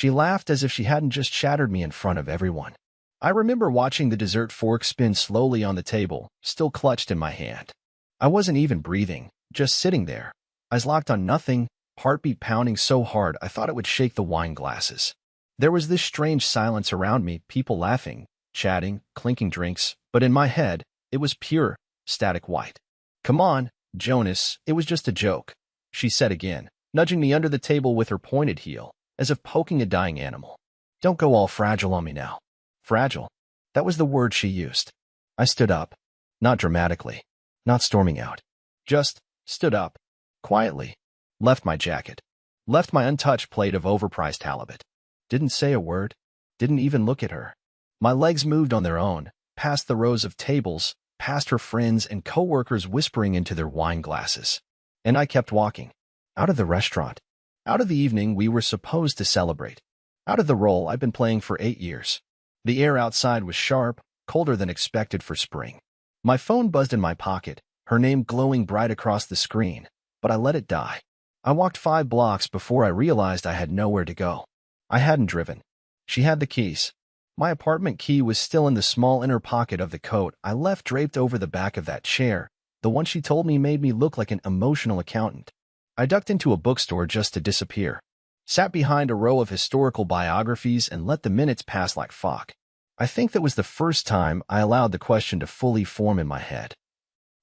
She laughed as if she hadn't just shattered me in front of everyone. I remember watching the dessert fork spin slowly on the table, still clutched in my hand. I wasn't even breathing, just sitting there, eyes locked on nothing, heartbeat pounding so hard I thought it would shake the wine glasses. There was this strange silence around me, people laughing, chatting, clinking drinks, but in my head, it was pure, static white. "Come on, Jonas, it was just a joke," she said again, nudging me under the table with her pointed heel, as if poking a dying animal. "Don't go all fragile on me now." Fragile? That was the word she used. I stood up. Not dramatically. Not storming out. Just stood up. Quietly. Left my jacket. Left my untouched plate of overpriced halibut. Didn't say a word. Didn't even look at her. My legs moved on their own, past the rows of tables, past her friends and coworkers whispering into their wine glasses. And I kept walking. Out of the restaurant. Out of the evening we were supposed to celebrate. Out of the role I've been playing for 8 years. The air outside was sharp, colder than expected for spring. My phone buzzed in my pocket, her name glowing bright across the screen, but I let it die. I walked 5 blocks before I realized I had nowhere to go. I hadn't driven. She had the keys. My apartment key was still in the small inner pocket of the coat I left draped over the back of that chair, the one she told me made me look like an emotional accountant. I ducked into a bookstore just to disappear. Sat behind a row of historical biographies and let the minutes pass like fog. I think that was the first time I allowed the question to fully form in my head.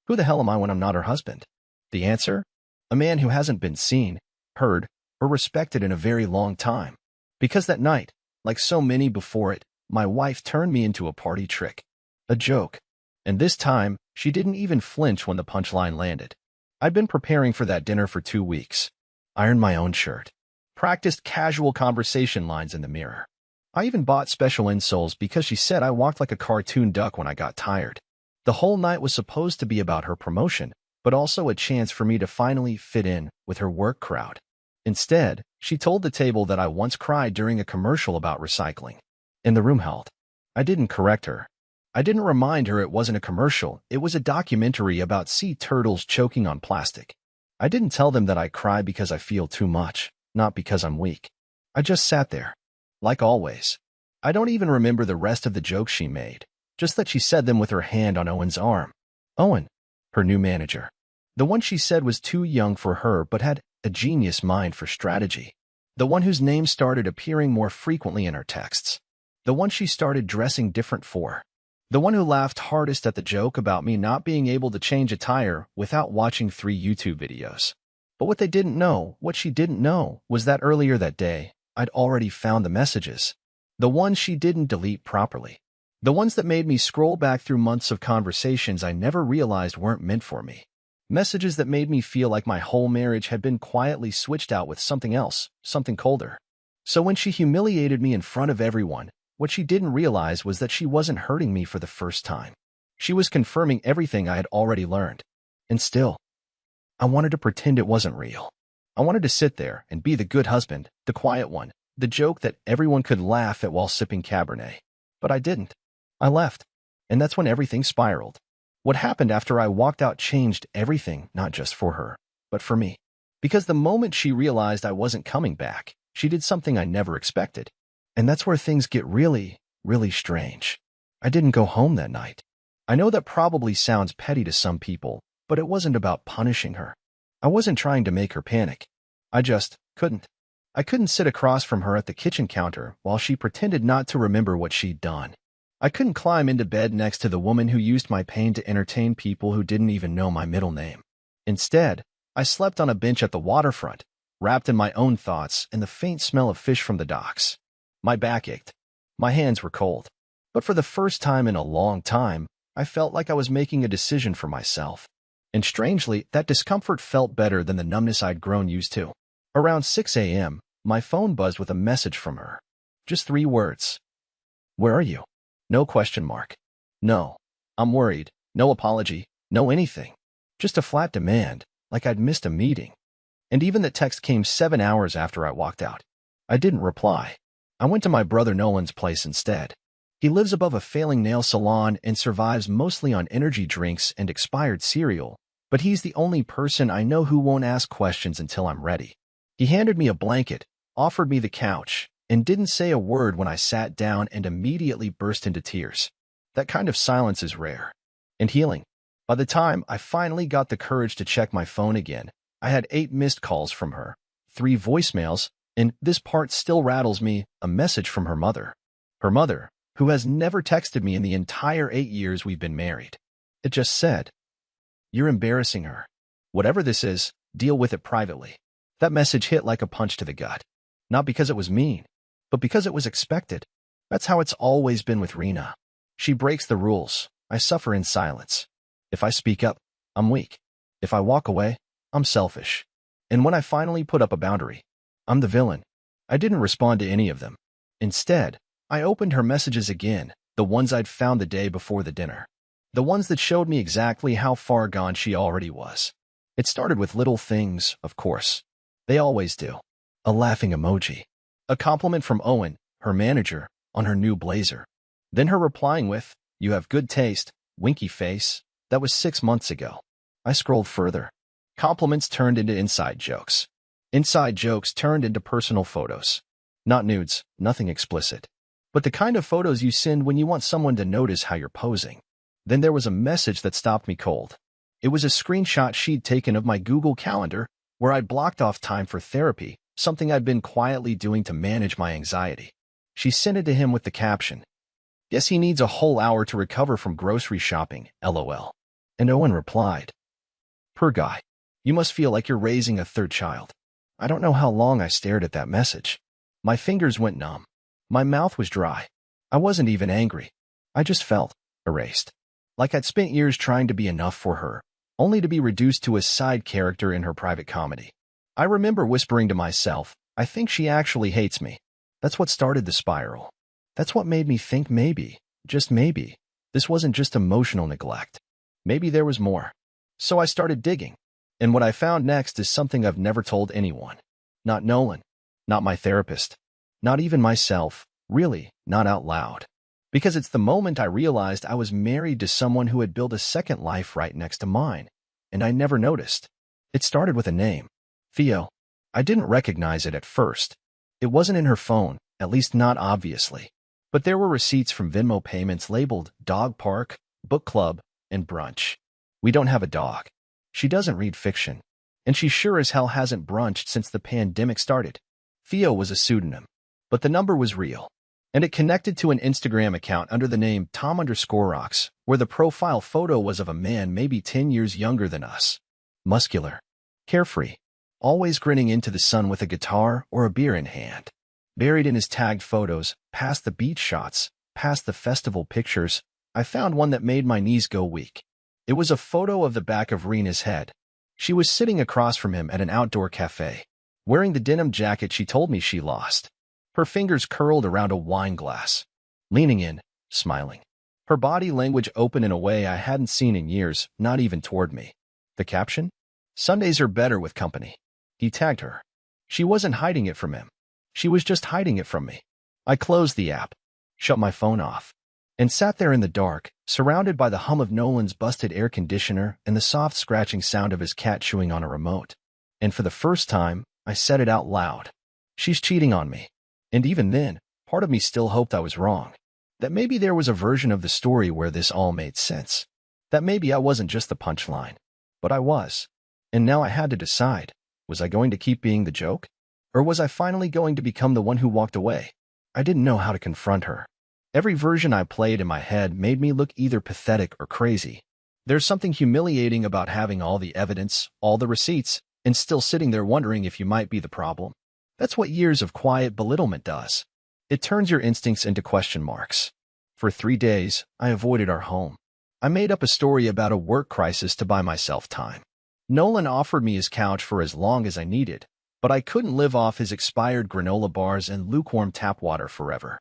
Who the hell am I when I'm not her husband? The answer? A man who hasn't been seen, heard, or respected in a very long time. Because that night, like so many before it, my wife turned me into a party trick. A joke. And this time, she didn't even flinch when the punchline landed. I'd been preparing for that dinner for 2 weeks. Ironed my own shirt. Practiced casual conversation lines in the mirror. I even bought special insoles because she said I walked like a cartoon duck when I got tired. The whole night was supposed to be about her promotion, but also a chance for me to finally fit in with her work crowd. Instead, she told the table that I once cried during a commercial about recycling. And the room held. I didn't correct her. I didn't remind her it wasn't a commercial, it was a documentary about sea turtles choking on plastic. I didn't tell them that I cry because I feel too much. Not because I'm weak. I just sat there. Like always. I don't even remember the rest of the jokes she made, just that she said them with her hand on Owen's arm. Owen, her new manager. The one she said was too young for her but had a genius mind for strategy. The one whose name started appearing more frequently in her texts. The one she started dressing different for. The one who laughed hardest at the joke about me not being able to change a tire without watching 3 YouTube videos. But what they didn't know, what she didn't know, was that earlier that day, I'd already found the messages. The ones she didn't delete properly. The ones that made me scroll back through months of conversations I never realized weren't meant for me. Messages that made me feel like my whole marriage had been quietly switched out with something else, something colder. So when she humiliated me in front of everyone, what she didn't realize was that she wasn't hurting me for the first time. She was confirming everything I had already learned. And still, I wanted to pretend it wasn't real. I wanted to sit there and be the good husband, the quiet one, the joke that everyone could laugh at while sipping Cabernet. But I didn't. I left. And that's when everything spiraled. What happened after I walked out changed everything, not just for her, but for me. Because the moment she realized I wasn't coming back, she did something I never expected. And that's where things get really, really strange. I didn't go home that night. I know that probably sounds petty to some people, but it wasn't about punishing her. I wasn't trying to make her panic. I just couldn't. I couldn't sit across from her at the kitchen counter while she pretended not to remember what she'd done. I couldn't climb into bed next to the woman who used my pain to entertain people who didn't even know my middle name. Instead, I slept on a bench at the waterfront, wrapped in my own thoughts and the faint smell of fish from the docks. My back ached. My hands were cold. But for the first time in a long time, I felt like I was making a decision for myself. And strangely, that discomfort felt better than the numbness I'd grown used to. Around 6 a.m., my phone buzzed with a message from her. Just 3 words. "Where are you?" No question mark. No. I'm worried. No apology. No anything. Just a flat demand, like I'd missed a meeting. And even the text came 7 hours after I walked out. I didn't reply. I went to my brother Nolan's place instead. He lives above a failing nail salon and survives mostly on energy drinks and expired cereal, but he's the only person I know who won't ask questions until I'm ready. He handed me a blanket, offered me the couch, and didn't say a word when I sat down and immediately burst into tears. That kind of silence is rare and healing. By the time I finally got the courage to check my phone again, I had 8 missed calls from her, 3 voicemails, and this part still rattles me, a message from her mother. Her mother, who has never texted me in the entire 8 years we've been married. It just said, "You're embarrassing her. Whatever this is, deal with it privately." That message hit like a punch to the gut. Not because it was mean, but because it was expected. That's how it's always been with Rena. She breaks the rules. I suffer in silence. If I speak up, I'm weak. If I walk away, I'm selfish. And when I finally put up a boundary, I'm the villain. I didn't respond to any of them. Instead, I opened her messages again, the ones I'd found the day before the dinner. The ones that showed me exactly how far gone she already was. It started with little things, of course. They always do. A laughing emoji. A compliment from Owen, her manager, on her new blazer. Then her replying with, "You have good taste," winky face. That was 6 months ago. I scrolled further. Compliments turned into inside jokes. Inside jokes turned into personal photos. Not nudes, nothing explicit. But the kind of photos you send when you want someone to notice how you're posing. Then there was a message that stopped me cold. It was a screenshot she'd taken of my Google Calendar, where I'd blocked off time for therapy, something I'd been quietly doing to manage my anxiety. She sent it to him with the caption, "Guess he needs a whole hour to recover from grocery shopping, LOL. And Owen replied, "Poor guy. You must feel like you're raising a third child." I don't know how long I stared at that message. My fingers went numb. My mouth was dry. I wasn't even angry. I just felt erased. Like I'd spent years trying to be enough for her, only to be reduced to a side character in her private comedy. I remember whispering to myself, I think she actually hates me. That's what started the spiral. That's what made me think maybe, just maybe, this wasn't just emotional neglect. Maybe there was more. So I started digging. And what I found next is something I've never told anyone. Not Nolan. Not my therapist. Not even myself. Really, not out loud. Because it's the moment I realized I was married to someone who had built a second life right next to mine, and I never noticed. It started with a name. Theo. I didn't recognize it at first. It wasn't in her phone, at least not obviously. But there were receipts from Venmo payments labeled Dog Park, Book Club, and Brunch. We don't have a dog. She doesn't read fiction. And she sure as hell hasn't brunched since the pandemic started. Theo was a pseudonym. But the number was real. And it connected to an Instagram account under the name Tom_Rocks, where the profile photo was of a man maybe 10 years younger than us. Muscular. Carefree. Always grinning into the sun with a guitar or a beer in hand. Buried in his tagged photos, past the beach shots, past the festival pictures, I found one that made my knees go weak. It was a photo of the back of Rena's head. She was sitting across from him at an outdoor cafe, wearing the denim jacket she told me she lost. Her fingers curled around a wine glass, leaning in, smiling. Her body language open in a way I hadn't seen in years, not even toward me. The caption? "Sundays are better with company." He tagged her. She wasn't hiding it from him. She was just hiding it from me. I closed the app, shut my phone off, and sat there in the dark, surrounded by the hum of Nolan's busted air conditioner and the soft scratching sound of his cat chewing on a remote. And for the first time, I said it out loud. She's cheating on me. And even then, part of me still hoped I was wrong. That maybe there was a version of the story where this all made sense. That maybe I wasn't just the punchline. But I was. And now I had to decide, was I going to keep being the joke? Or was I finally going to become the one who walked away? I didn't know how to confront her. Every version I played in my head made me look either pathetic or crazy. There's something humiliating about having all the evidence, all the receipts, and still sitting there wondering if you might be the problem. That's what years of quiet belittlement does. It turns your instincts into question marks. For 3 days, I avoided our home. I made up a story about a work crisis to buy myself time. Nolan offered me his couch for as long as I needed, but I couldn't live off his expired granola bars and lukewarm tap water forever.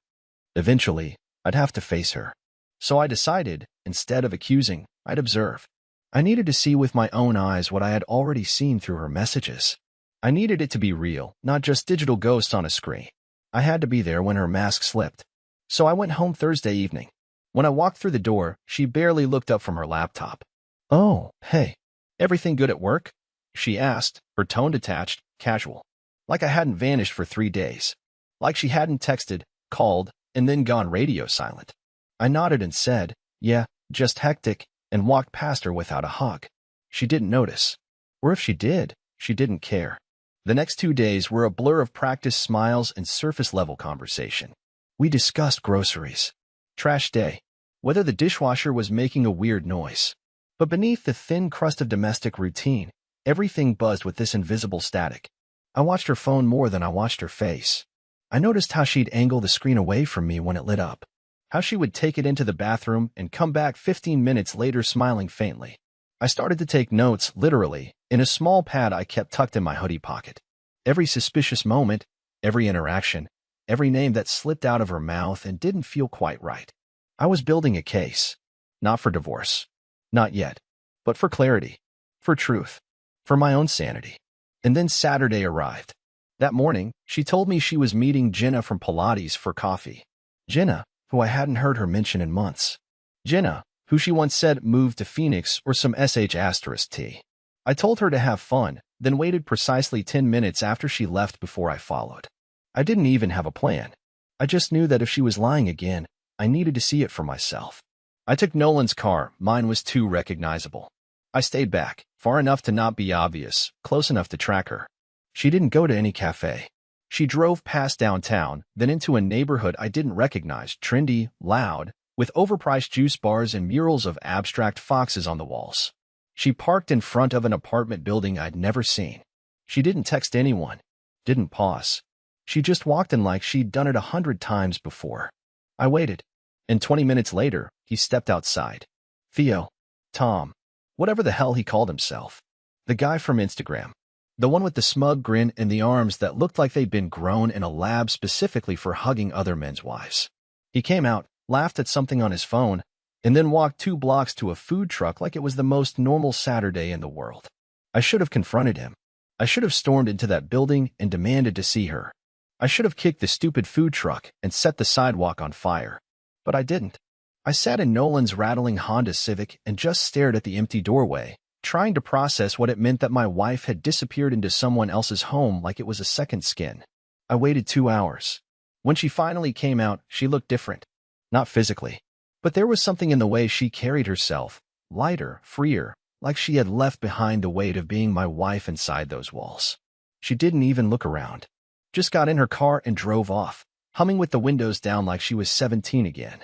Eventually, I'd have to face her. So I decided, instead of accusing, I'd observe. I needed to see with my own eyes what I had already seen through her messages. I needed it to be real, not just digital ghosts on a screen. I had to be there when her mask slipped. So I went home Thursday evening. When I walked through the door, she barely looked up from her laptop. "Oh, hey. Everything good at work?" she asked, her tone detached, casual. Like I hadn't vanished for 3 days. like she hadn't texted, called, and then gone radio silent. I nodded and said, "Yeah, just hectic," and walked past her without a hug. She didn't notice. Or if she did, she didn't care. The next 2 days were a blur of practiced smiles and surface-level conversation. We discussed groceries, trash day, whether the dishwasher was making a weird noise. But beneath the thin crust of domestic routine, everything buzzed with this invisible static. I watched her phone more than I watched her face. I noticed how she'd angle the screen away from me when it lit up, how she would take it into the bathroom and come back 15 minutes later smiling faintly. I started to take notes, literally, in a small pad I kept tucked in my hoodie pocket. Every suspicious moment, every interaction, every name that slipped out of her mouth and didn't feel quite right. I was building a case, not for divorce, not yet, but for clarity, for truth, for my own sanity. And then Saturday arrived. That morning, she told me she was meeting Jenna from Pilates for coffee. Jenna, who I hadn't heard her mention in months. Jenna, who she once said moved to Phoenix or some *T. I told her to have fun, then waited precisely 10 minutes after she left before I followed. I didn't even have a plan. I just knew that if she was lying again, I needed to see it for myself. I took Nolan's car. Mine was too recognizable. I stayed back, far enough to not be obvious, close enough to track her. She didn't go to any cafe. She drove past downtown, then into a neighborhood I didn't recognize, trendy, loud, with overpriced juice bars and murals of abstract foxes on the walls. She parked in front of an apartment building I'd never seen. She didn't text anyone, didn't pause. She just walked in like she'd done it 100 times before. I waited, and 20 minutes later, he stepped outside. Theo, Tom, whatever the hell he called himself. The guy from Instagram. The one with the smug grin and the arms that looked like they'd been grown in a lab specifically for hugging other men's wives. He came out, laughed at something on his phone, and then walked 2 blocks to a food truck like it was the most normal Saturday in the world. I should have confronted him. I should have stormed into that building and demanded to see her. I should have kicked the stupid food truck and set the sidewalk on fire. But I didn't. I sat in Nolan's rattling Honda Civic and just stared at the empty doorway, trying to process what it meant that my wife had disappeared into someone else's home like it was a second skin. I waited 2 hours. When she finally came out, she looked different. Not physically. But there was something in the way she carried herself, lighter, freer, like she had left behind the weight of being my wife inside those walls. She didn't even look around. Just got in her car and drove off, humming with the windows down like she was 17 again.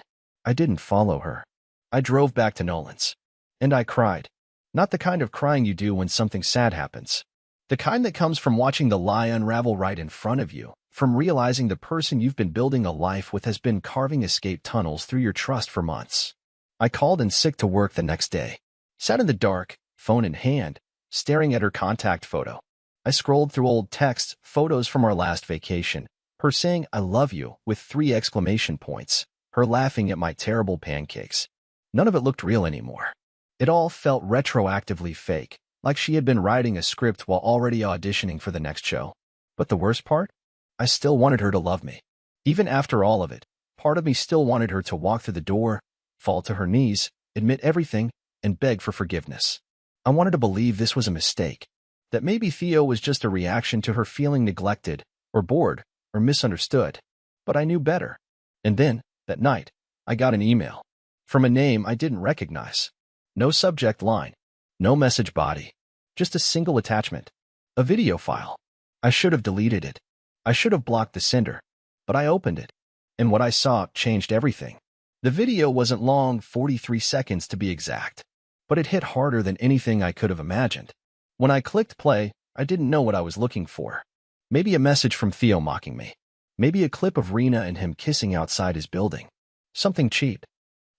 I didn't follow her. I drove back to Nolan's. And I cried. Not the kind of crying you do when something sad happens. The kind that comes from watching the lie unravel right in front of you, from realizing the person you've been building a life with has been carving escape tunnels through your trust for months. I called in sick to work the next day. Sat in the dark, phone in hand, staring at her contact photo. I scrolled through old texts, photos from our last vacation, her saying "I love you" with 3 exclamation points, her laughing at my terrible pancakes. None of it looked real anymore. It all felt retroactively fake, like she had been writing a script while already auditioning for the next show. But the worst part? I still wanted her to love me. Even after all of it, part of me still wanted her to walk through the door, fall to her knees, admit everything, and beg for forgiveness. I wanted to believe this was a mistake, that maybe Theo was just a reaction to her feeling neglected, or bored, or misunderstood. But I knew better. And then, that night, I got an email. From a name I didn't recognize. No subject line. No message body. Just a single attachment. A video file. I should have deleted it. I should have blocked the sender. But I opened it. And what I saw changed everything. The video wasn't long, 43 seconds to be exact. But it hit harder than anything I could have imagined. When I clicked play, I didn't know what I was looking for. Maybe a message from Theo mocking me. Maybe a clip of Rena and him kissing outside his building. Something cheap.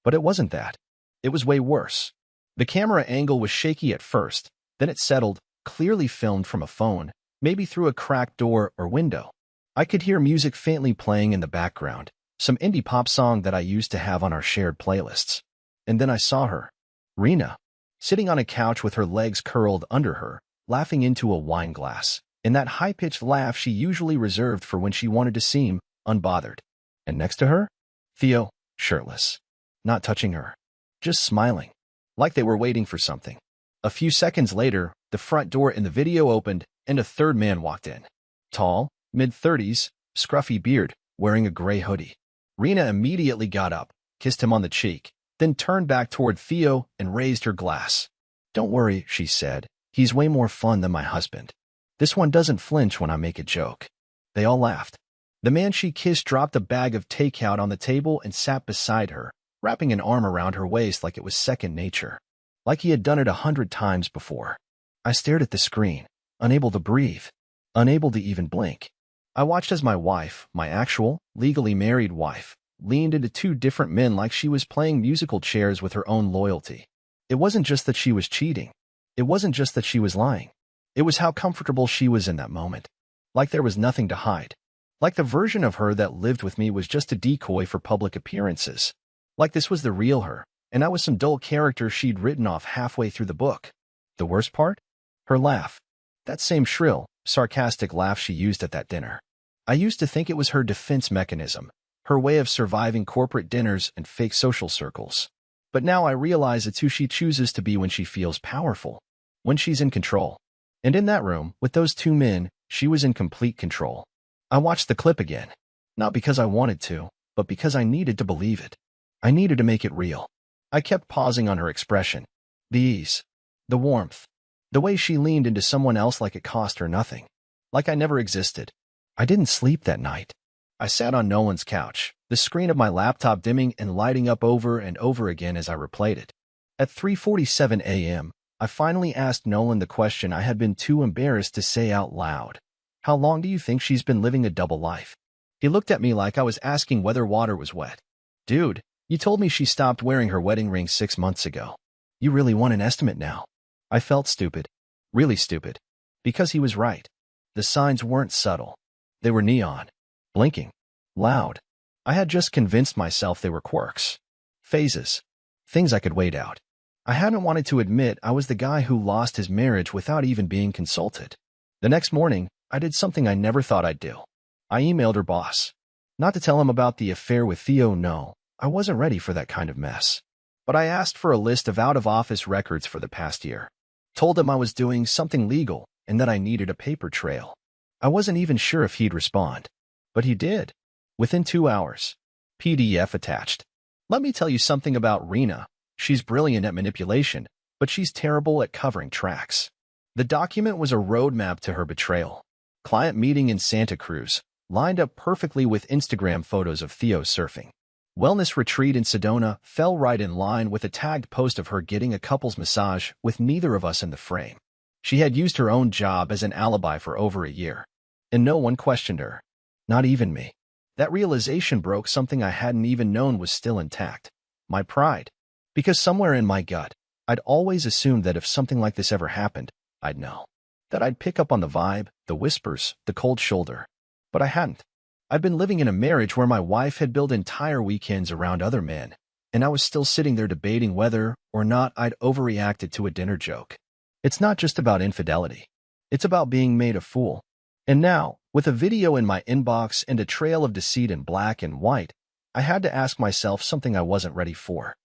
But it wasn't that. It was way worse. The camera angle was shaky at first, then it settled, clearly filmed from a phone, maybe through a cracked door or window. I could hear music faintly playing in the background, some indie pop song that I used to have on our shared playlists. And then I saw her, Rena, sitting on a couch with her legs curled under her, laughing into a wine glass, in that high-pitched laugh she usually reserved for when she wanted to seem unbothered. And next to her, Theo, shirtless, not touching her, just smiling, like they were waiting for something. A few seconds later, the front door in the video opened and a third man walked in. Tall, mid-30s, scruffy beard, wearing a gray hoodie. Rena immediately got up, kissed him on the cheek, then turned back toward Theo and raised her glass. "Don't worry," she said. "He's way more fun than my husband. This one doesn't flinch when I make a joke." They all laughed. The man she kissed dropped a bag of takeout on the table and sat beside her, wrapping an arm around her waist like it was second nature. Like he had done it 100 times before. I stared at the screen, unable to breathe, unable to even blink. I watched as my wife, my actual, legally married wife, leaned into two different men like she was playing musical chairs with her own loyalty. It wasn't just that she was cheating. It wasn't just that she was lying. It was how comfortable she was in that moment. Like there was nothing to hide. Like the version of her that lived with me was just a decoy for public appearances. Like this was the real her, and I was some dull character she'd written off halfway through the book. The worst part? Her laugh. That same shrill, sarcastic laugh she used at that dinner. I used to think it was her defense mechanism, her way of surviving corporate dinners and fake social circles. But now I realize it's who she chooses to be when she feels powerful, when she's in control. And in that room, with those two men, she was in complete control. I watched the clip again, not because I wanted to, but because I needed to believe it. I needed to make it real. I kept pausing on her expression. The ease. The warmth. The way she leaned into someone else like it cost her nothing. Like I never existed. I didn't sleep that night. I sat on Nolan's couch, the screen of my laptop dimming and lighting up over and over again as I replayed it. At 3:47 a.m., I finally asked Nolan the question I had been too embarrassed to say out loud. "How long do you think she's been living a double life?" He looked at me like I was asking whether water was wet. "Dude, you told me she stopped wearing her wedding ring 6 months ago. You really want an estimate now?" I felt stupid. Really stupid. Because he was right. The signs weren't subtle. They were neon. Blinking. Loud. I had just convinced myself they were quirks. Phases. Things I could wait out. I hadn't wanted to admit I was the guy who lost his marriage without even being consulted. The next morning, I did something I never thought I'd do. I emailed her boss. Not to tell him about the affair with Theo, no. I wasn't ready for that kind of mess. But I asked for a list of out-of-office records for the past year. Told him I was doing something legal and that I needed a paper trail. I wasn't even sure if he'd respond. But he did. Within 2 hours. PDF attached. Let me tell you something about Rena. She's brilliant at manipulation, but she's terrible at covering tracks. The document was a roadmap to her betrayal. Client meeting in Santa Cruz, lined up perfectly with Instagram photos of Theo surfing. Wellness retreat in Sedona fell right in line with a tagged post of her getting a couple's massage with neither of us in the frame. She had used her own job as an alibi for over a year, and no one questioned her. Not even me. That realization broke something I hadn't even known was still intact. My pride. Because somewhere in my gut, I'd always assumed that if something like this ever happened, I'd know. That I'd pick up on the vibe, the whispers, the cold shoulder. But I hadn't. I'd been living in a marriage where my wife had built entire weekends around other men, and I was still sitting there debating whether or not I'd overreacted to a dinner joke. It's not just about infidelity. It's about being made a fool. And now, with a video in my inbox and a trail of deceit in black and white, I had to ask myself something I wasn't ready for.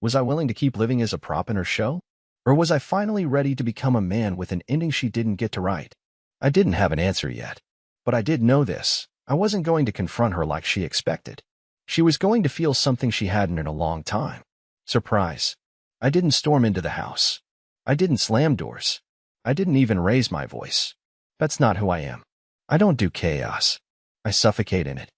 Was I willing to keep living as a prop in her show? Or was I finally ready to become a man with an ending she didn't get to write? I didn't have an answer yet. But I did know this. I wasn't going to confront her like she expected. She was going to feel something she hadn't in a long time. Surprise. I didn't storm into the house. I didn't slam doors. I didn't even raise my voice. That's not who I am. I don't do chaos. I suffocate in it.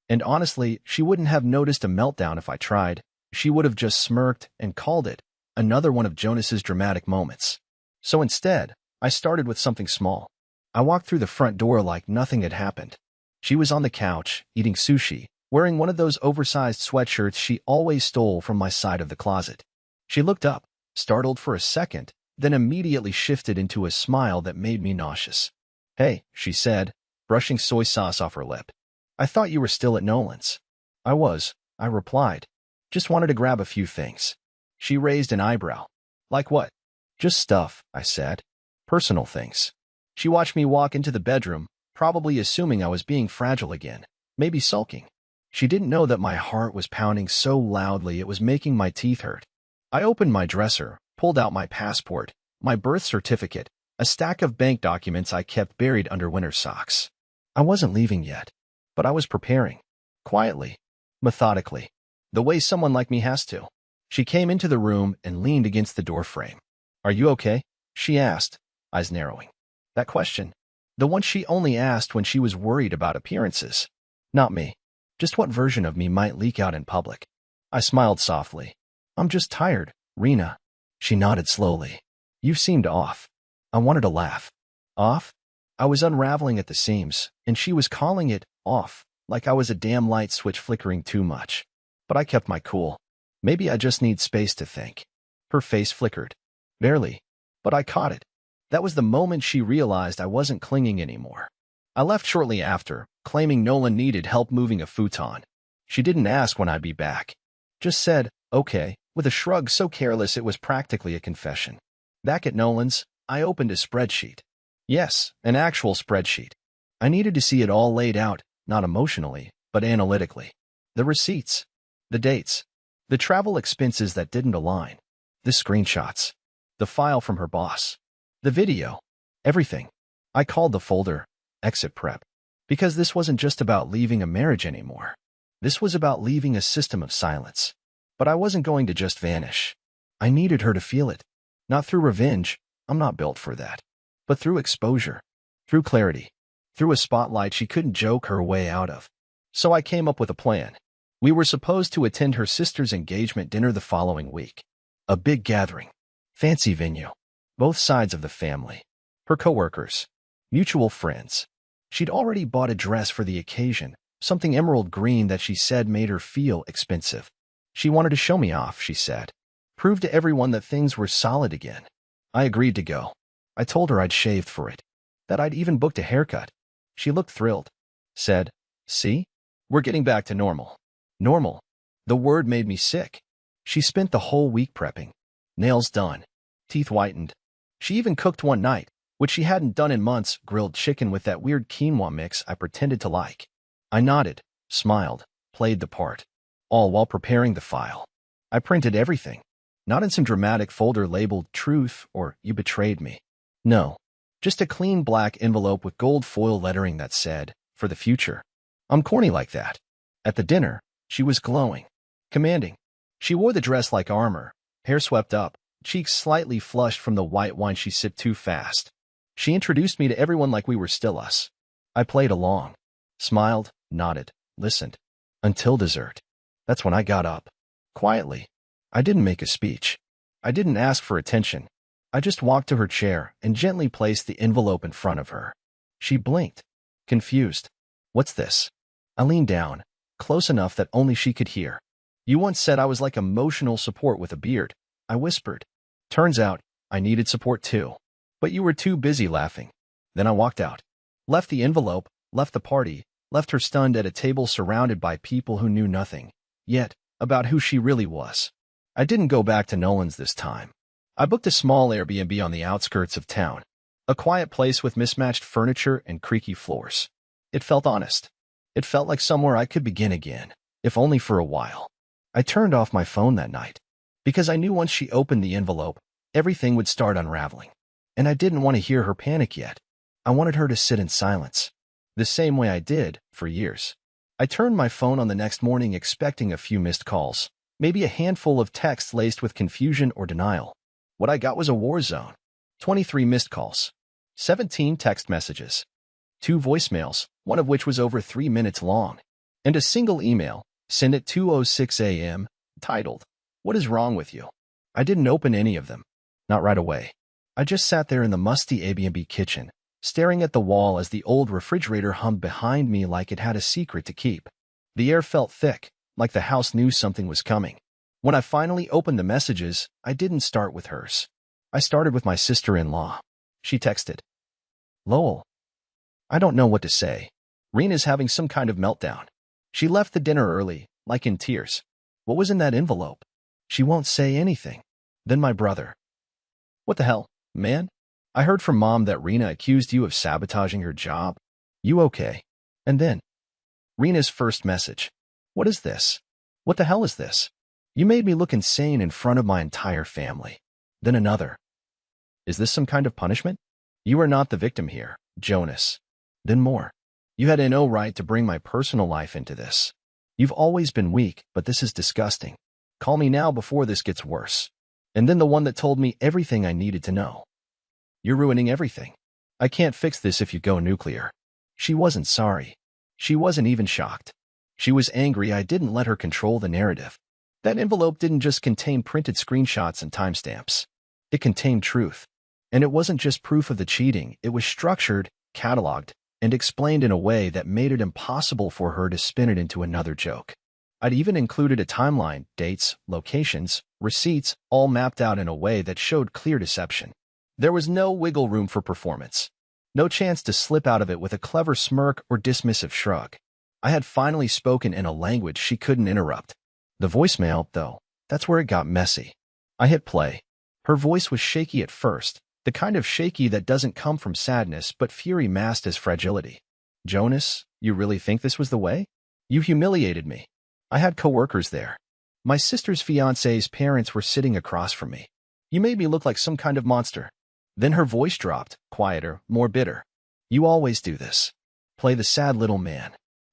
And honestly, she wouldn't have noticed a meltdown if I tried. She would have just smirked and called it another one of Jonas's dramatic moments. So instead, I started with something small. I walked through the front door like nothing had happened. She was on the couch, eating sushi, wearing one of those oversized sweatshirts she always stole from my side of the closet. She looked up, startled for a second, then immediately shifted into a smile that made me nauseous. "Hey," she said, brushing soy sauce off her lip. "I thought you were still at Nolan's." "I was," I replied. "Just wanted to grab a few things." She raised an eyebrow. "Like what?" "Just stuff," I said. "Personal things." She watched me walk into the bedroom, probably assuming I was being fragile again, maybe sulking. She didn't know that my heart was pounding so loudly it was making my teeth hurt. I opened my dresser, pulled out my passport, my birth certificate, a stack of bank documents I kept buried under winter socks. I wasn't leaving yet. But I was preparing. Quietly. Methodically. The way someone like me has to. She came into the room and leaned against the doorframe. "Are you okay?" she asked, eyes narrowing. That question. The one she only asked when she was worried about appearances. Not me. Just what version of me might leak out in public. I smiled softly. "I'm just tired, Rena." She nodded slowly. "You seemed off." I wanted to laugh. Off? I was unraveling at the seams, and she was calling it off, like I was a damn light switch flickering too much. But I kept my cool. Maybe I just need space to think. Her face flickered. Barely. But I caught it. That was the moment she realized I wasn't clinging anymore. I left shortly after, claiming Nolan needed help moving a futon. She didn't ask when I'd be back. Just said, "Okay," with a shrug so careless it was practically a confession. Back at Nolan's, I opened a spreadsheet. Yes, an actual spreadsheet. I needed to see it all laid out, not emotionally, but analytically. The receipts. The dates. The travel expenses that didn't align. The screenshots. The file from her boss. The video. Everything. I called the folder Exit Prep. Because this wasn't just about leaving a marriage anymore. This was about leaving a system of silence. But I wasn't going to just vanish. I needed her to feel it. Not through revenge. I'm not built for that. But through exposure. Through clarity. Through a spotlight she couldn't joke her way out of. So I came up with a plan. We were supposed to attend her sister's engagement dinner the following week. A big gathering. Fancy venue. Both sides of the family. Her coworkers. Mutual friends. She'd already bought a dress for the occasion, something emerald green that she said made her feel expensive. She wanted to show me off, she said. Prove to everyone that things were solid again. I agreed to go. I told her I'd shaved for it. That I'd even booked a haircut. She looked thrilled. Said, "See? We're getting back to normal." Normal. The word made me sick. She spent the whole week prepping. Nails done. Teeth whitened. She even cooked one night, which she hadn't done in months, grilled chicken with that weird quinoa mix I pretended to like. I nodded, smiled, played the part. All while preparing the file. I printed everything. Not in some dramatic folder labeled Truth or You Betrayed Me. No. Just a clean black envelope with gold foil lettering that said, For the Future. I'm corny like that. At the dinner, she was glowing. Commanding. She wore the dress like armor, hair swept up, cheeks slightly flushed from the white wine she sipped too fast. She introduced me to everyone like we were still us. I played along. Smiled, nodded, listened. Until dessert. That's when I got up. Quietly. I didn't make a speech. I didn't ask for attention. I just walked to her chair and gently placed the envelope in front of her. She blinked. Confused. What's this? I leaned down, close enough that only she could hear. You once said I was like emotional support with a beard, I whispered. Turns out, I needed support too. But you were too busy laughing. Then I walked out. Left the envelope, left the party, left her stunned at a table surrounded by people who knew nothing, yet, about who she really was. I didn't go back to Nolan's this time. I booked a small Airbnb on the outskirts of town. A quiet place with mismatched furniture and creaky floors. It felt honest. It felt like somewhere I could begin again, if only for a while. I turned off my phone that night. Because I knew once she opened the envelope, everything would start unraveling. And I didn't want to hear her panic yet. I wanted her to sit in silence. The same way I did, for years. I turned my phone on the next morning expecting a few missed calls. Maybe a handful of texts laced with confusion or denial. What I got was a war zone. 23 missed calls. 17 text messages. 2 voicemails, one of which was over 3 minutes long. And a single email, sent at 2:06 a.m., titled, What is wrong with you? I didn't open any of them. Not right away. I just sat there in the musty Airbnb kitchen, staring at the wall as the old refrigerator hummed behind me like it had a secret to keep. The air felt thick, like the house knew something was coming. When I finally opened the messages, I didn't start with hers. I started with my sister-in-law. She texted, Lowell. I don't know what to say. Rena's having some kind of meltdown. She left the dinner early, like in tears. What was in that envelope? She won't say anything. Then my brother. What the hell, man? I heard from Mom that Rena accused you of sabotaging her job. You okay? And then, Rena's first message. What is this? What the hell is this? You made me look insane in front of my entire family. Then another. Is this some kind of punishment? You are not the victim here, Jonas. Then more. You had no right to bring my personal life into this. You've always been weak, but this is disgusting. Call me now before this gets worse. And then the one that told me everything I needed to know. You're ruining everything. I can't fix this if you go nuclear. She wasn't sorry. She wasn't even shocked. She was angry I didn't let her control the narrative. That envelope didn't just contain printed screenshots and timestamps. It contained truth. And it wasn't just proof of the cheating, it was structured, cataloged, and explained in a way that made it impossible for her to spin it into another joke. I'd even included a timeline, dates, locations, receipts, all mapped out in a way that showed clear deception. There was no wiggle room for performance. No chance to slip out of it with a clever smirk or dismissive shrug. I had finally spoken in a language she couldn't interrupt. The voicemail, though, that's where it got messy. I hit play. Her voice was shaky at first, the kind of shaky that doesn't come from sadness but fury masked as fragility. Jonas, you really think this was the way? You humiliated me. I had coworkers there. My sister's fiancé's parents were sitting across from me. You made me look like some kind of monster. Then her voice dropped, quieter, more bitter. You always do this. Play the sad little man.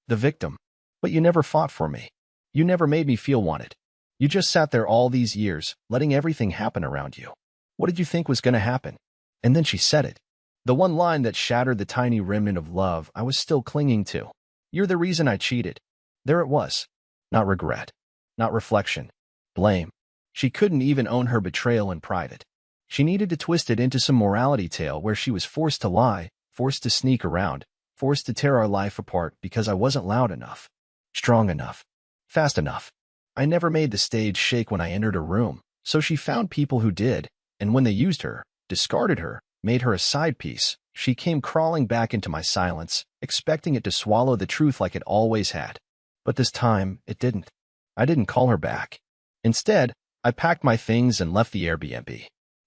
The victim. But you never fought for me. You never made me feel wanted. You just sat there all these years, letting everything happen around you. What did you think was going to happen? And then she said it. The one line that shattered the tiny remnant of love I was still clinging to. You're the reason I cheated. There it was. Not regret. Not reflection. Blame. She couldn't even own her betrayal in private. She needed to twist it into some morality tale where she was forced to lie, forced to sneak around, forced to tear our life apart because I wasn't loud enough, strong enough, fast enough. I never made the stage shake when I entered a room, so she found people who did, and when they used her, discarded her, made her a side piece, she came crawling back into my silence, expecting it to swallow the truth like it always had. But this time, it didn't. I didn't call her back. Instead, I packed my things and left the Airbnb.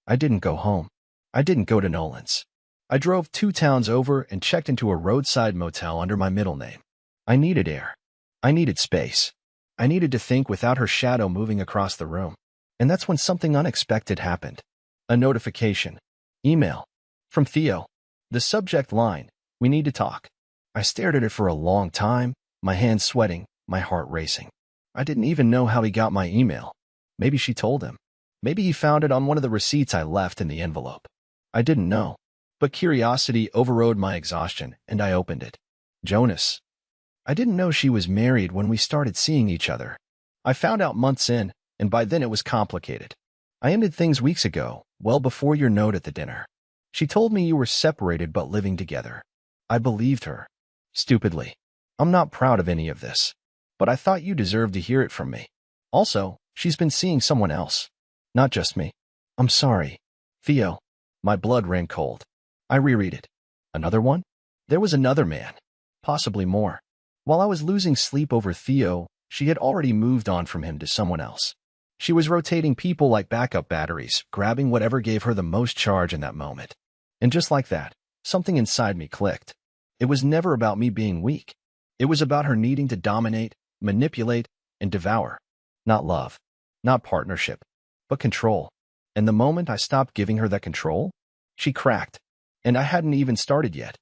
I didn't go home. I didn't go to Nolan's. I drove 2 towns over and checked into a roadside motel under my middle name. I needed air. I needed space. I needed to think without her shadow moving across the room. And that's when something unexpected happened. A notification. Email. From Theo. The subject line, "We need to talk." I stared at it for a long time, my hands sweating, my heart racing. I didn't even know how he got my email. Maybe she told him. Maybe he found it on one of the receipts I left in the envelope. I didn't know. But curiosity overrode my exhaustion, and I opened it. Jonas. I didn't know she was married when we started seeing each other. I found out months in, and by then it was complicated. I ended things weeks ago, well before your note at the dinner. She told me you were separated but living together. I believed her. Stupidly. I'm not proud of any of this. But I thought you deserved to hear it from me. Also, she's been seeing someone else. Not just me. I'm sorry. Theo. My blood ran cold. I reread it. Another one? There was another man. Possibly more. While I was losing sleep over Theo, she had already moved on from him to someone else. She was rotating people like backup batteries, grabbing whatever gave her the most charge in that moment. And just like that, something inside me clicked. It was never about me being weak. It was about her needing to dominate, manipulate, and devour. Not love. Not partnership. But control. And the moment I stopped giving her that control, she cracked. And I hadn't even started yet.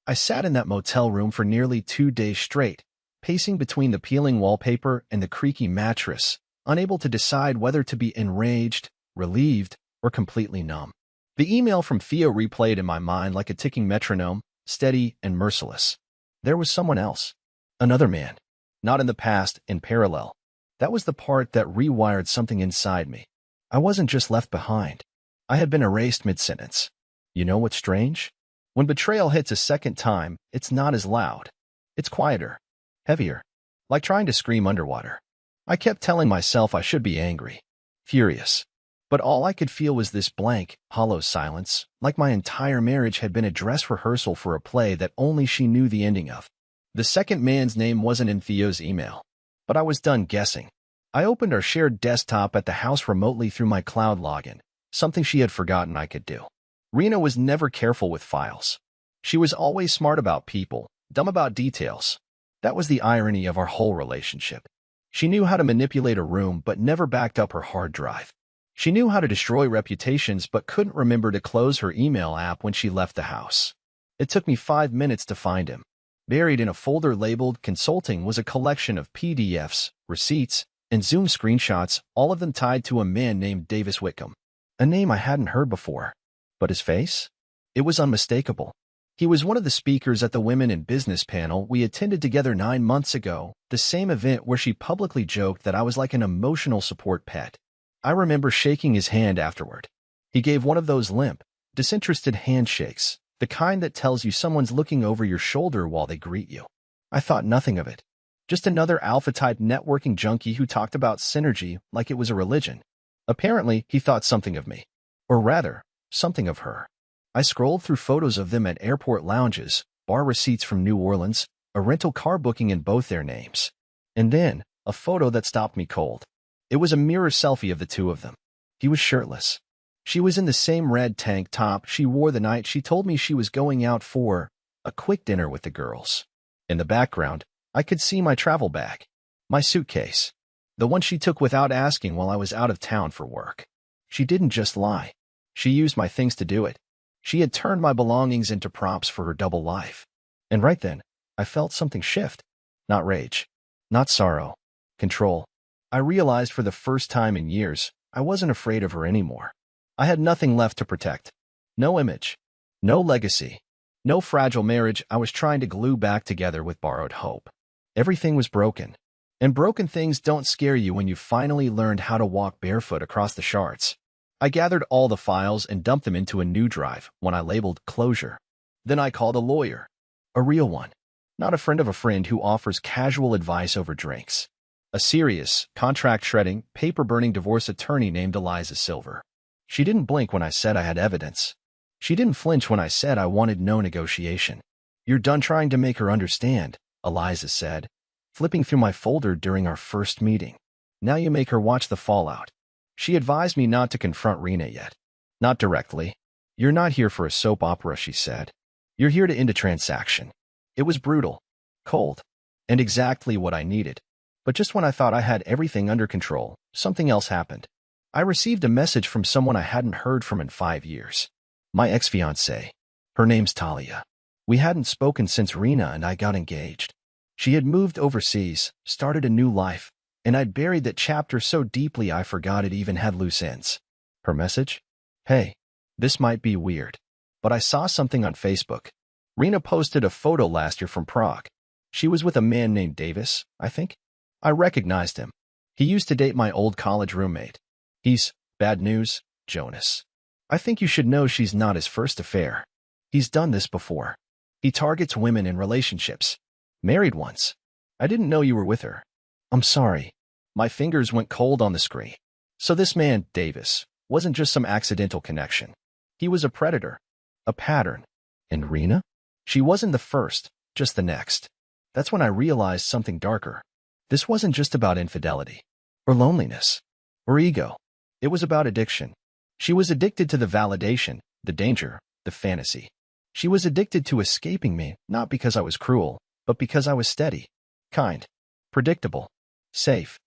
I sat in that motel room for nearly 2 days straight, pacing between the peeling wallpaper and the creaky mattress, unable to decide whether to be enraged, relieved, or completely numb. The email from Theo replayed in my mind like a ticking metronome, steady and merciless. There was someone else. Another man. Not in the past, in parallel. That was the part that rewired something inside me. I wasn't just left behind. I had been erased mid-sentence. You know what's strange? When betrayal hits a second time, it's not as loud. It's quieter. Heavier. Like trying to scream underwater. I kept telling myself I should be angry. Furious. But all I could feel was this blank, hollow silence, like my entire marriage had been a dress rehearsal for a play that only she knew the ending of. The second man's name wasn't in Theo's email. But I was done guessing. I opened our shared desktop at the house remotely through my cloud login, something she had forgotten I could do. Rena was never careful with files. She was always smart about people, dumb about details. That was the irony of our whole relationship. She knew how to manipulate a room but never backed up her hard drive. She knew how to destroy reputations but couldn't remember to close her email app when she left the house. It took me 5 minutes to find him. Buried in a folder labeled Consulting was a collection of PDFs, receipts, and Zoom screenshots, all of them tied to a man named Davis Whitcomb. A name I hadn't heard before. But his face? It was unmistakable. He was one of the speakers at the Women in Business panel we attended together 9 months ago, the same event where she publicly joked that I was like an emotional support pet. I remember shaking his hand afterward. He gave one of those limp, disinterested handshakes, the kind that tells you someone's looking over your shoulder while they greet you. I thought nothing of it. Just another alpha-type networking junkie who talked about synergy like it was a religion. Apparently, he thought something of me. Or rather, something of her. I scrolled through photos of them at airport lounges, bar receipts from New Orleans, a rental car booking in both their names. And then, a photo that stopped me cold. It was a mirror selfie of the two of them. He was shirtless. She was in the same red tank top she wore the night she told me she was going out for a quick dinner with the girls. In the background, I could see my travel bag. My suitcase. The one she took without asking while I was out of town for work. She didn't just lie. She used my things to do it. She had turned my belongings into props for her double life. And right then, I felt something shift. Not rage. Not sorrow. Control. I realized for the first time in years, I wasn't afraid of her anymore. I had nothing left to protect. No image. No legacy. No fragile marriage I was trying to glue back together with borrowed hope. Everything was broken. And broken things don't scare you when you finally learned how to walk barefoot across the shards. I gathered all the files and dumped them into a new drive when I labeled closure. Then I called a lawyer. A real one. Not a friend of a friend who offers casual advice over drinks. A serious, contract-shredding, paper-burning divorce attorney named Eliza Silver. She didn't blink when I said I had evidence. She didn't flinch when I said I wanted no negotiation. "You're done trying to make her understand," Eliza said, flipping through my folder during our first meeting. "Now you make her watch the fallout." She advised me not to confront Rena yet. Not directly. "You're not here for a soap opera," she said. "You're here to end a transaction." It was brutal, cold, and exactly what I needed. But just when I thought I had everything under control, something else happened. I received a message from someone I hadn't heard from in 5 years. My ex-fiancée. Her name's Talia. We hadn't spoken since Rena and I got engaged. She had moved overseas, started a new life, and I'd buried that chapter so deeply I forgot it even had loose ends. Her message? "Hey, this might be weird, but I saw something on Facebook. Rena posted a photo last year from Prague. She was with a man named Davis, I think. I recognized him. He used to date my old college roommate. He's, bad news, Jonas. I think you should know she's not his first affair. He's done this before. He targets women in relationships. Married ones. I didn't know you were with her." "I'm sorry." My fingers went cold on the screen. So this man, Davis, wasn't just some accidental connection. He was a predator. A pattern. And Rena? She wasn't the first, just the next. That's when I realized something darker. This wasn't just about infidelity. Or loneliness. Or ego. It was about addiction. She was addicted to the validation, the danger, the fantasy. She was addicted to escaping me, not because I was cruel, but because I was steady, kind, predictable, safe.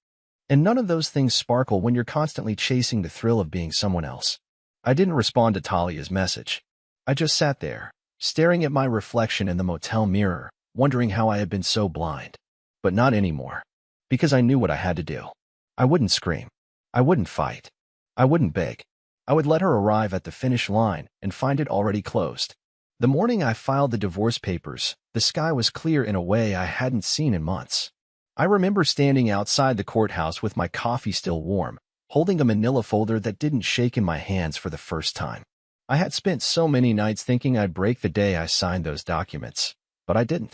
And none of those things sparkle when you're constantly chasing the thrill of being someone else. I didn't respond to Talia's message. I just sat there, staring at my reflection in the motel mirror, wondering how I had been so blind. But not anymore. Because I knew what I had to do. I wouldn't scream. I wouldn't fight. I wouldn't beg. I would let her arrive at the finish line and find it already closed. The morning I filed the divorce papers, the sky was clear in a way I hadn't seen in months. I remember standing outside the courthouse with my coffee still warm, holding a manila folder that didn't shake in my hands for the first time. I had spent so many nights thinking I'd break the day I signed those documents, but I didn't.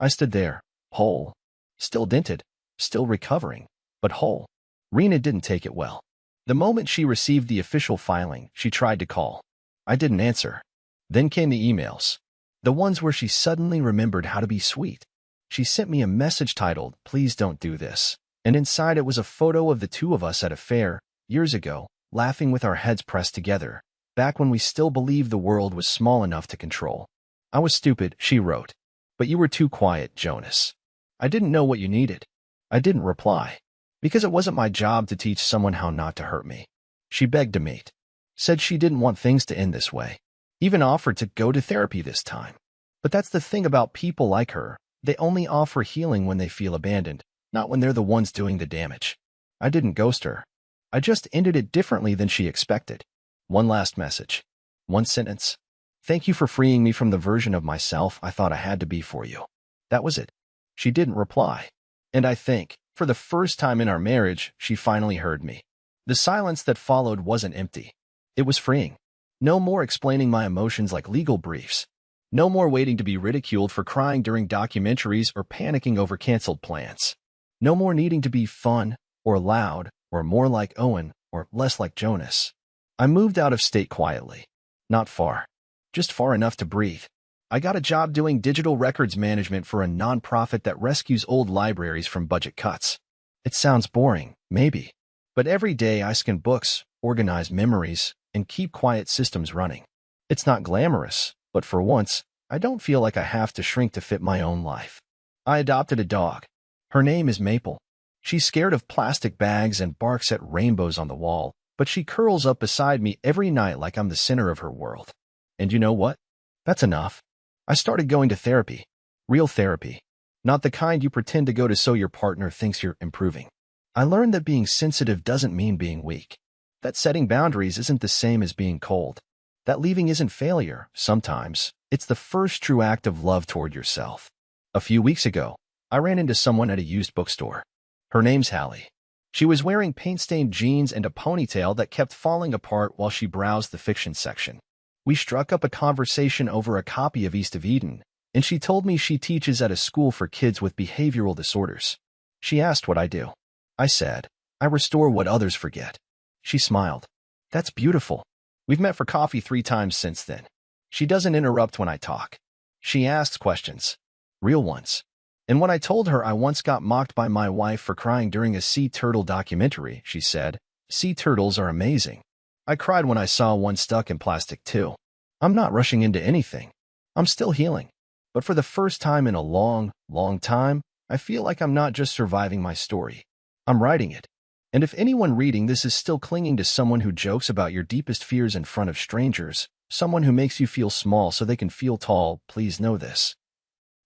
I stood there, whole, still dented, still recovering, but whole. Rena didn't take it well. The moment she received the official filing, she tried to call. I didn't answer. Then came the emails. The ones where she suddenly remembered how to be sweet. She sent me a message titled, "Please don't do this." And inside it was a photo of the two of us at a fair, years ago, laughing with our heads pressed together, back when we still believed the world was small enough to control. "I was stupid," she wrote. "But you were too quiet, Jonas. I didn't know what you needed." I didn't reply. Because it wasn't my job to teach someone how not to hurt me. She begged to meet. Said she didn't want things to end this way. Even offered to go to therapy this time. But that's the thing about people like her, They only offer healing when they feel abandoned, not when they're the ones doing the damage. I didn't ghost her. I just ended it differently than she expected. One last message. One sentence. Thank you for freeing me from the version of myself I thought I had to be for you. That was it. She didn't reply. And I think, for the first time in our marriage, she finally heard me. The silence that followed wasn't empty. It was freeing. No more explaining my emotions like legal briefs. No more waiting to be ridiculed for crying during documentaries or panicking over canceled plans. No more needing to be fun, or loud, or more like Owen, or less like Jonas. I moved out of state quietly. Not far. Just far enough to breathe. I got a job doing digital records management for a nonprofit that rescues old libraries from budget cuts. It sounds boring, maybe. But every day I scan books, organize memories, and keep quiet systems running. It's not glamorous, but for once, I don't feel like I have to shrink to fit my own life. I adopted a dog. Her name is Maple. She's scared of plastic bags and barks at rainbows on the wall, but she curls up beside me every night like I'm the center of her world. And you know what? That's enough. I started going to therapy. Real therapy. Not the kind you pretend to go to so your partner thinks you're improving. I learned that being sensitive doesn't mean being weak. That setting boundaries isn't the same as being cold. That leaving isn't failure, sometimes. It's the first true act of love toward yourself. A few weeks ago, I ran into someone at a used bookstore. Her name's Hallie. She was wearing paint-stained jeans and a ponytail that kept falling apart while she browsed the fiction section. We struck up a conversation over a copy of East of Eden, and she told me she teaches at a school for kids with behavioral disorders. She asked what I do. I said, I restore what others forget. She smiled. That's beautiful. We've met for coffee 3 times since then. She doesn't interrupt when I talk. She asks questions. Real ones. And when I told her I once got mocked by my wife for crying during a sea turtle documentary, she said, sea turtles are amazing. I cried when I saw one stuck in plastic too. I'm not rushing into anything. I'm still healing. But for the first time in a long, long time, I feel like I'm not just surviving my story. I'm writing it. And if anyone reading this is still clinging to someone who jokes about your deepest fears in front of strangers, someone who makes you feel small so they can feel tall, please know this.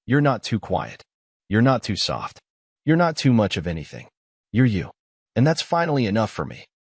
You're not too quiet. You're not too soft. You're not too much of anything. You're you. And that's finally enough for me.